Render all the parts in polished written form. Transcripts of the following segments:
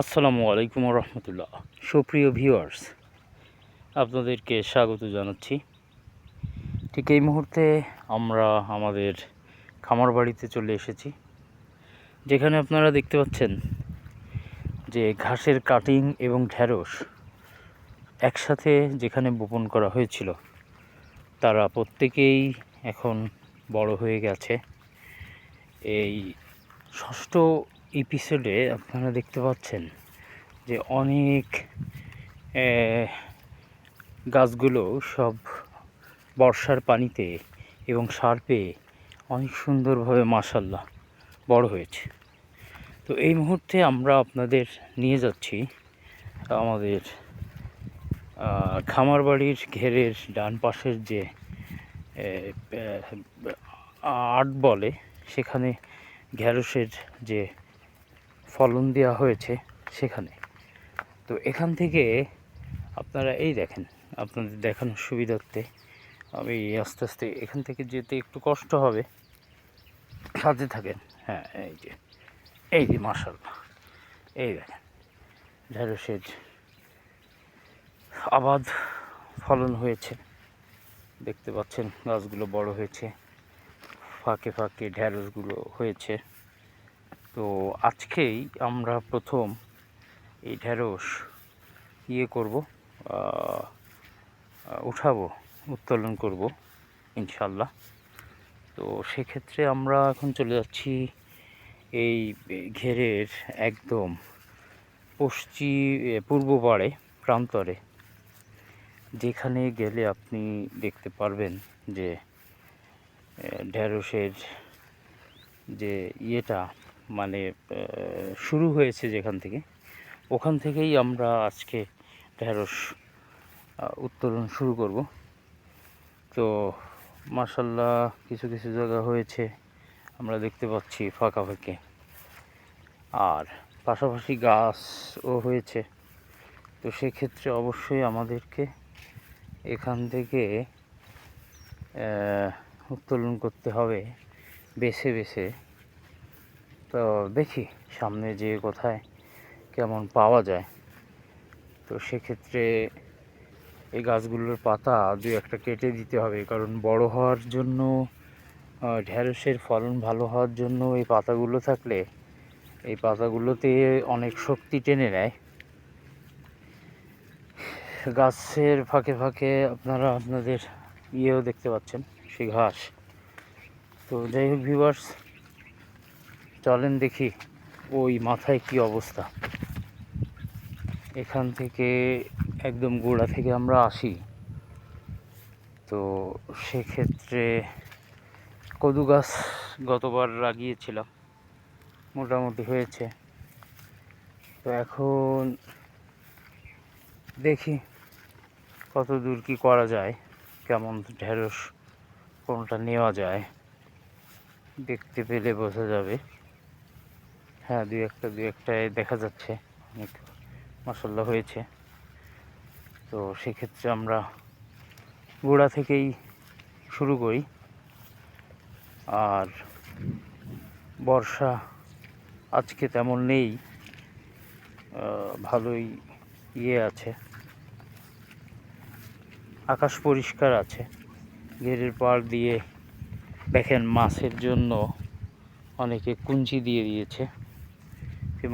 আসসালামু আলাইকুম রহমতুল্লাহ। সুপ্রিয় ভিউয়ার্স, আপনাদেরকে স্বাগত জানাচ্ছি। ঠিক এই মুহূর্তে আমরা আমাদের খামার বাড়িতে চলে এসেছি, যেখানে আপনারা দেখতে পাচ্ছেন যে ঘাসের কাটিং এবং ঢেঁড়স একসাথে যেখানে বপন করা হয়েছিল, তারা প্রত্যেকেই এখন বড় হয়ে গেছে। এই ষষ্ঠ এপিসোডে আপনারা দেখতে পাচ্ছেন যে অনেক গাছগুলো সব বর্ষার পানিতে এবং সার পেয়ে অনেক সুন্দরভাবে মাশাআল্লাহ বড় হয়েছে। তো এই মুহূর্তে আমরা আপনাদের নিয়ে যাচ্ছি আমাদের খামার বাড়ির ঘেরের ডান পাশের যে আট বলে, সেখানে ঢেঁড়সের যে ফলন দেওয়া হয়েছে সেখানে। তো এখান থেকে আপনারা এই দেখেন, আপনাদের দেখানোর সুবিধার্থে আমি আস্তে আস্তে এখান থেকে যেতে একটু কষ্ট হবে, সাথে থাকেন। হ্যাঁ, এই যে মাশাআল্লাহ, এই দেখেন ঢেঁড়সের আবাদ ফলন হয়েছে। দেখতে পাচ্ছেন গাছগুলো বড় হয়েছে, ফাঁকে ফাঁকে ঢেঁড়সগুলো হয়েছে। তো আজকেই আমরা প্রথম এই ঢেঁড়স করব, উঠাবো, উত্তোলন করব ইনশাল্লাহ। তো সেক্ষেত্রে আমরা এখন চলে যাচ্ছি এই ঘেরের একদম পূর্ব পাড়ে প্রান্তরে, যেখানে গেলে আপনি দেখতে পারবেন যে ঢেঁড়সের যে মানে শুরু হয়েছে যেখান থেকে, ওখান থেকেই আমরা আজকে ঢেঁড়স উত্তোলন শুরু করব। তো মাশাআল্লাহ কিছু কিছু জায়গা হয়েছে আমরা দেখতে পাচ্ছি ফাঁকা ফাঁকে, আর পাশাপাশি গাছও হয়েছে। তো সেক্ষেত্রে অবশ্যই আমাদেরকে এখান থেকে উত্তোলন করতে হবে বেছে বেছে। তো দেখি সামনে যে কোথায় কেমন পাওয়া যায়। তো সেক্ষেত্রে এই গাছগুলোর পাতা দুই একটা কেটে দিতে হবে, কারণ বড় হওয়ার জন্য, ঢেঁড়সের ফলন ভালো হওয়ার জন্য এই পাতাগুলো থাকলে এই পাতাগুলোতে অনেক শক্তি টেনে নেয়। গাছের ফাঁকে ফাঁকে আপনারা আপনাদের দেখতে পাচ্ছেন সেই ঘাস। তো যাই হোক ভিউয়ার্স, চলেন দেখি ওই মাথায় কি অবস্থা। এখান থেকে একদম গোড়া থেকে আমরা আসি। তো সেক্ষেত্রে কদু গাছ গতবার লাগিয়েছিলাম, মোটামুটি হয়েছে। তো এখন দেখি কত দূর কী করা যায়, কেমন ঢেঁড়স কোনটা নেওয়া যায়, দেখতে পেলে বোঝা যাবে। হ্যাঁ, দুই একটায় দেখা যাচ্ছে অনেক মাশাআল্লাহ হয়েছে। তো সেক্ষেত্রে আমরা গোড়া থেকেই শুরু করি। আর বর্ষা আজকে তেমন নেই, ভালোই আছে, আকাশ পরিষ্কার আছে। ঘেরের পাড় দিয়ে দেখেন মাছের জন্য অনেকে কুঞ্চি দিয়ে দিয়েছে,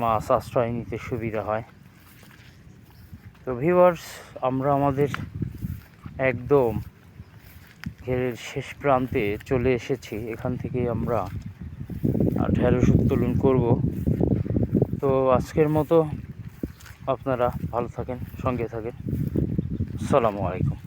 মাছ আশ্রয় নিতে সুবিধা হয়। তো ভিউয়ার্স, আমরা আমাদের একদম ঘেরের শেষ প্রান্তে চলে এসেছি। এখান থেকে আমরা ঢেঁড়স উত্তোলন করব। তো আজকের মতো আপনারা ভালো থাকেন, সঙ্গে থাকেন। আসসালামু আলাইকুম।